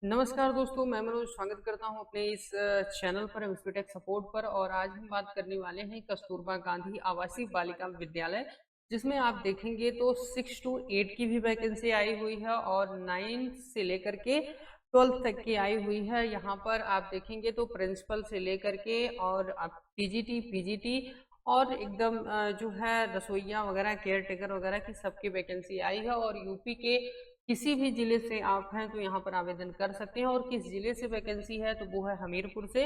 नमस्कार दोस्तों, मैं मनोज स्वागत करता हूं अपने इस चैनल पर एमएसपी सपोर्ट पर। और आज हम बात करने वाले हैं कस्तूरबा गांधी आवासीय बालिका विद्यालय, जिसमें आप देखेंगे तो 6 to 8 की भी वैकेंसी आई हुई है और 9 से लेकर के 12 तक की आई हुई है। यहाँ पर आप देखेंगे तो प्रिंसिपल से लेकर के और टीजीटी, पीजीटी और एकदम जो है रसोइया वगैरह, केयर टेकर वगैरह की सबकी वैकेंसी आई है। और यूपी के किसी भी जिले से आप हैं तो यहाँ पर आवेदन कर सकते हैं। और किस जिले से वैकेंसी है तो वो है हमीरपुर से,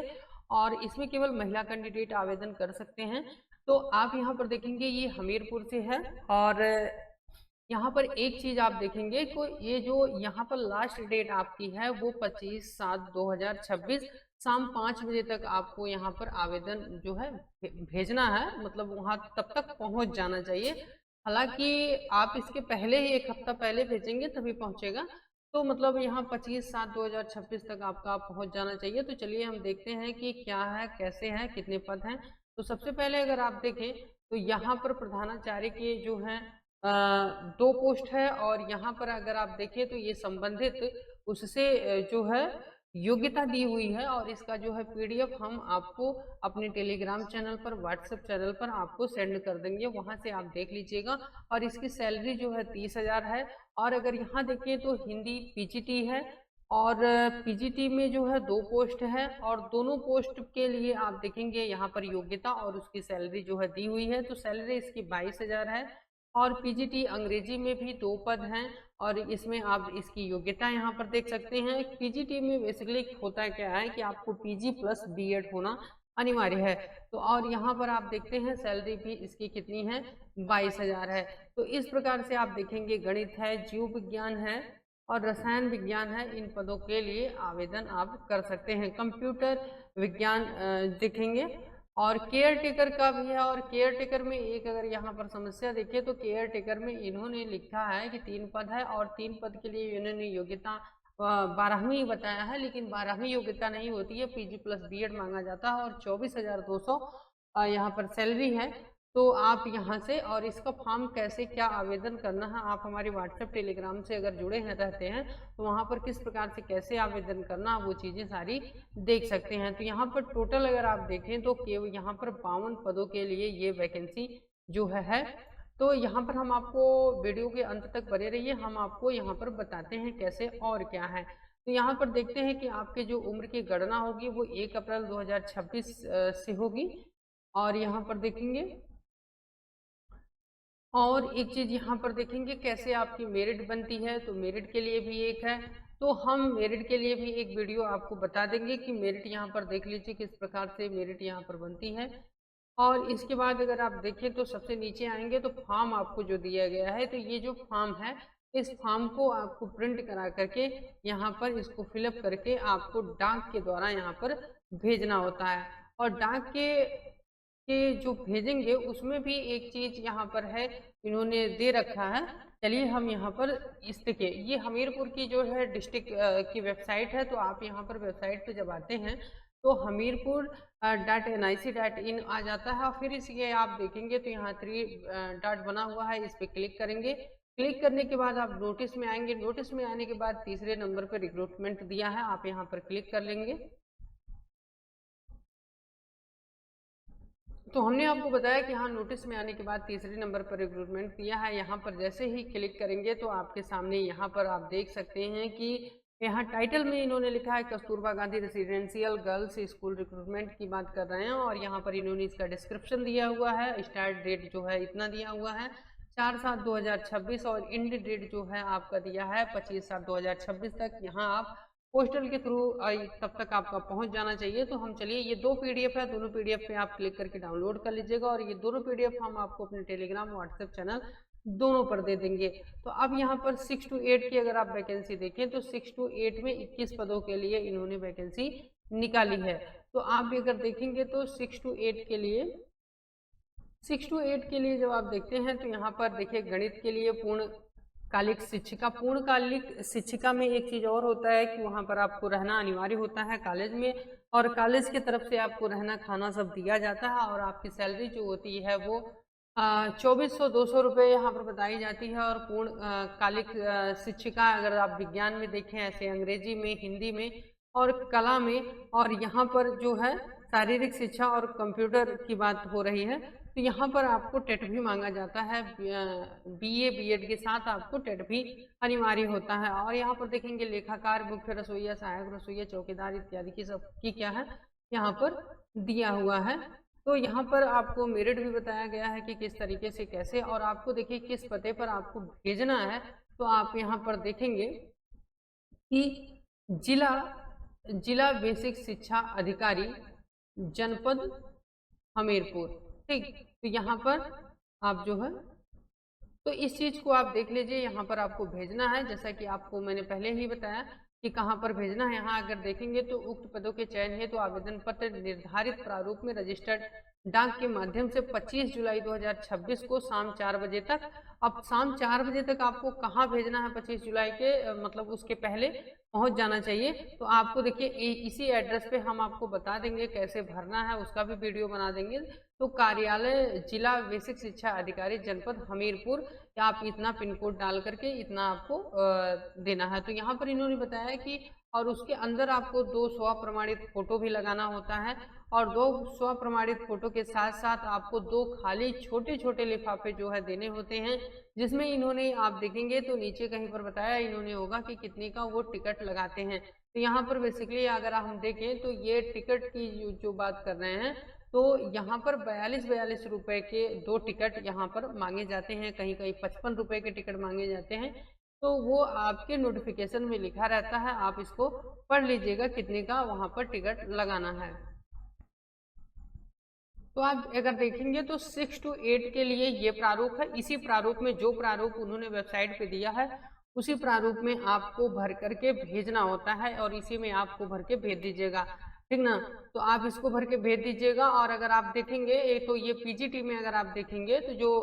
और इसमें केवल महिला कैंडिडेट आवेदन कर सकते हैं। तो आप यहाँ पर देखेंगे ये हमीरपुर से है। और यहाँ पर एक चीज आप देखेंगे को ये जो यहाँ पर लास्ट डेट आपकी है वो 25/7/2026 शाम 5 बजे तक आपको यहाँ पर आवेदन जो है भेजना है, मतलब वहां तब तक पहुंच जाना चाहिए। हालांकि आप इसके पहले ही एक हफ्ता पहले भेजेंगे तभी पहुंचेगा। तो मतलब यहाँ 25/7/2026 तक आपका पहुंच जाना चाहिए। तो चलिए हम देखते हैं कि क्या है, कैसे है, कितने पद हैं। तो सबसे पहले अगर आप देखें तो यहाँ पर प्रधानाचार्य के जो है 2 पोस्ट है। और यहाँ पर अगर आप देखें तो ये संबंधित उससे जो है योग्यता दी हुई है। और इसका जो है पीडीएफ हम आपको अपने टेलीग्राम चैनल पर, व्हाट्सएप चैनल पर आपको सेंड कर देंगे, वहां से आप देख लीजिएगा। और इसकी सैलरी जो है 30,000 है। और अगर यहाँ देखिए तो हिंदी पीजीटी है, और पीजीटी में जो है 2 पोस्ट है। और दोनों पोस्ट के लिए आप देखेंगे यहाँ पर योग्यता और उसकी सैलरी जो है दी हुई है। तो सैलरी इसकी 22,000 है। और पीजीटी अंग्रेजी में भी 2 पद हैं। और इसमें आप इसकी योग्यता यहाँ पर देख सकते हैं। पीजीटी में बेसिकली होता क्या है कि आपको पीजी प्लस बीएड होना अनिवार्य है। तो और यहाँ पर आप देखते हैं सैलरी भी इसकी कितनी है, 22,000 है। तो इस प्रकार से आप देखेंगे गणित है, जीव विज्ञान है और रसायन विज्ञान है, इन पदों के लिए आवेदन आप कर सकते हैं। कंप्यूटर विज्ञान देखेंगे और केयर टेकर का भी है। और केयर टेकर में एक अगर यहाँ पर समस्या देखिए तो केयर टेकर में इन्होंने लिखा है कि 3 पद है और 3 पद के लिए इन्होंने योग्यता 12वीं बताया है, लेकिन 12वीं योग्यता नहीं होती है, पीजी प्लस बीएड मांगा जाता है। और 24,200 यहाँ पर सैलरी है। तो आप यहाँ से, और इसका फॉर्म कैसे क्या आवेदन करना है, आप हमारे व्हाट्सएप टेलीग्राम से अगर जुड़े हैं रहते हैं तो वहाँ पर किस प्रकार से कैसे आवेदन करना वो चीज़ें सारी देख सकते हैं। तो यहाँ पर टोटल अगर आप देखें तो केवल यहाँ पर 52 पदों के लिए ये वैकेंसी जो है। तो यहाँ पर हम आपको वीडियो के अंत तक बने रहिए, हम आपको यहाँ पर बताते हैं कैसे और क्या है। तो यहाँ पर देखते हैं कि आपके जो उम्र की गणना होगी वो 1 अप्रैल 2026 से होगी। और यहाँ पर देखेंगे, और एक चीज यहाँ पर देखेंगे कैसे आपकी मेरिट बनती है। तो मेरिट के लिए भी एक है, तो हम मेरिट के लिए भी एक वीडियो आपको बता देंगे कि मेरिट यहाँ पर देख लीजिए किस प्रकार से मेरिट यहाँ पर बनती है। और इसके बाद अगर आप देखें तो सबसे नीचे आएंगे तो फॉर्म आपको जो दिया गया है, तो ये जो फॉर्म है इस फॉर्म को आपको प्रिंट करा करके यहाँ पर इसको फिलअप करके आपको डाक के द्वारा यहाँ पर भेजना होता है। और डाक के जो भेजेंगे उसमें भी एक चीज यहाँ पर है, इन्होंने दे रखा है। चलिए हम यहाँ पर इस देखिए, ये हमीरपुर की जो है डिस्ट्रिक्ट की वेबसाइट है। तो आप यहाँ पर वेबसाइट पे जब आते हैं तो हमीरपुर .nic.in आ जाता है। और फिर इसके आप देखेंगे तो यहाँ 3 डॉट बना हुआ है, इस पर क्लिक करेंगे। क्लिक करने के बाद आप नोटिस में आएंगे। नोटिस में आने के बाद तीसरे नंबर पर रिक्रूटमेंट दिया है, आप यहाँ पर क्लिक कर लेंगे। तो हमने आपको बताया कि हाँ, नोटिस में आने के बाद तीसरे नंबर पर रिक्रूटमेंट दिया है। यहाँ पर जैसे ही क्लिक करेंगे तो आपके सामने यहाँ पर आप देख सकते हैं कि यहाँ टाइटल में इन्होंने लिखा है Kasturba Gandhi residential girls school recruitment की बात कर रहे हैं। और यहाँ पर इन्होंने इसका डिस्क्रिप्शन दिया हुआ है। स्टार्ट डेट जो है इतना दिया हुआ है 4/7/2026, और एंड डेट जो है आपका दिया है 25/7/2026 तक। यहाँ आप पोस्टल के थ्रू तब तक आपका पहुंच जाना चाहिए। तो हम चलिए, ये 2 पीडीएफ है, दोनों पीडीएफ पे आप क्लिक करके डाउनलोड कर लीजिएगा। और ये दोनों पीडीएफ हम आपको अपने टेलीग्राम, व्हाट्सएप चैनल दोनों पर दे देंगे। तो अब यहाँ पर 6 to 8 की अगर आप वैकेंसी देखें तो 6 to 8 में 21 पदों के लिए इन्होंने वैकेंसी निकाली है। तो आप भी अगर देखेंगे तो 6 to 8 के लिए, 6 to 8 के लिए जब आप देखते हैं तो यहाँ पर देखिए गणित के लिए पूर्णकालिक शिक्षिका। पूर्णकालिक शिक्षिका में एक चीज और होता है कि वहां पर आपको रहना अनिवार्य होता है कॉलेज में, और कॉलेज की तरफ से आपको रहना खाना सब दिया जाता है। और आपकी सैलरी जो होती है वो 2400 200 रुपये यहाँ पर बताई जाती है। और पूर्ण कालिक शिक्षिका अगर आप विज्ञान में देखें, ऐसे अंग्रेजी में, हिंदी में और कला में, और यहाँ पर जो है शारीरिक शिक्षा और कंप्यूटर की बात हो रही है, तो यहाँ पर आपको टेट भी मांगा जाता है। बीए बीएड के साथ आपको टेट भी अनिवार्य होता है। और यहाँ पर देखेंगे लेखाकार, मुख्य रसोइया, सहायक रसोइया, चौकीदार इत्यादि की सब की क्या है यहाँ पर दिया हुआ है। तो यहाँ पर आपको मेरिट भी बताया गया है कि किस तरीके से कैसे, और आपको देखिए किस पते पर आपको भेजना है। तो आप यहाँ पर देखेंगे कि जिला जिला बेसिक शिक्षा अधिकारी जनपद हमीरपुर, ठीक। तो यहाँ पर आप जो है तो इस चीज को आप देख लीजिए, यहाँ पर आपको भेजना है, जैसा कि आपको मैंने पहले ही बताया कि कहाँ पर भेजना है। यहाँ अगर देखेंगे तो उक्त पदों के चयन हेतु आवेदन पत्र निर्धारित प्रारूप में रजिस्टर्ड डाक के माध्यम से 25 जुलाई 2026 को शाम 4 बजे तक। अब शाम 4 बजे तक आपको कहाँ भेजना है? 25 जुलाई के मतलब उसके पहले पहुंच जाना चाहिए। तो आपको देखिए इसी एड्रेस पे हम आपको बता देंगे कैसे भरना है, उसका भी वीडियो बना देंगे। तो कार्यालय जिला बेसिक शिक्षा अधिकारी जनपद हमीरपुर, या आप इतना पिन कोड डाल करके इतना आपको देना है। तो यहाँ पर इन्होंने बताया कि और उसके अंदर आपको 2 स्व प्रमाणित फोटो भी लगाना होता है, और 2 स्व प्रमाणित फोटो के साथ साथ आपको 2 खाली छोटे छोटे लिफाफे जो है देने होते हैं, जिसमें इन्होंने आप देखेंगे तो नीचे कहीं पर बताया इन्होंने होगा कि कितने का वो टिकट लगाते हैं। तो यहाँ पर बेसिकली अगर हम देखें तो ये टिकट की जो बात कर रहे हैं, तो यहाँ पर 42 रुपए के 2 टिकट यहाँ पर मांगे जाते हैं, कहीं कहीं 55 रुपए के टिकट मांगे जाते हैं। तो वो आपके नोटिफिकेशन में लिखा रहता है, आप इसको पढ़ लीजिएगा कितने का वहां पर टिकट लगाना है। तो आप अगर देखेंगे तो 6 to 8 के लिए ये प्रारूप है। इसी प्रारूप में जो प्रारूप उन्होंने वेबसाइट पे दिया है उसी प्रारूप में आपको भर करके भेजना होता है, और इसी में आपको भर के भेज दीजिएगा, ठीक ना। तो आप इसको भर के भेज दीजिएगा। और अगर आप देखेंगे तो ये पीजीटी में अगर आप देखेंगे तो जो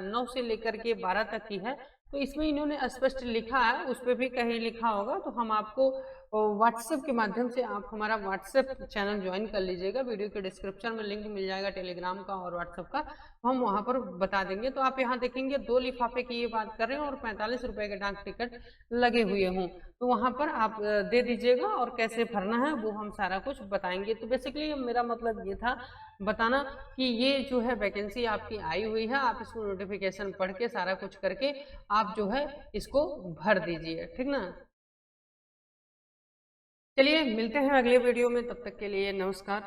9 से लेकर के 12 तक की है, तो इसमें इन्होंने स्पष्ट लिखा है, उस पर भी कहीं लिखा होगा। तो हम आपको व्हाट्सएप के माध्यम से आप हमारा व्हाट्सएप चैनल ज्वाइन कर लीजिएगा, वीडियो के डिस्क्रिप्शन में लिंक मिल जाएगा टेलीग्राम का और व्हाट्सएप का, तो हम वहां पर बता देंगे। तो आप यहाँ देखेंगे 2 लिफाफे की ये बात कर रहे हैं और 45 रुपए के डाक टिकट लगे हुए हों, तो वहां पर आप दे दीजिएगा, और कैसे भरना है वो हम सारा कुछ बताएंगे। तो बेसिकली मेरा मतलब ये था बताना कि ये जो है वैकेंसी आपकी आई हुई है, आप इसको नोटिफिकेशन पढ़ के सारा कुछ करके आप जो है इसको भर दीजिए, ठीक ना। चलिए मिलते हैं अगले वीडियो में, तब तक के लिए नमस्कार।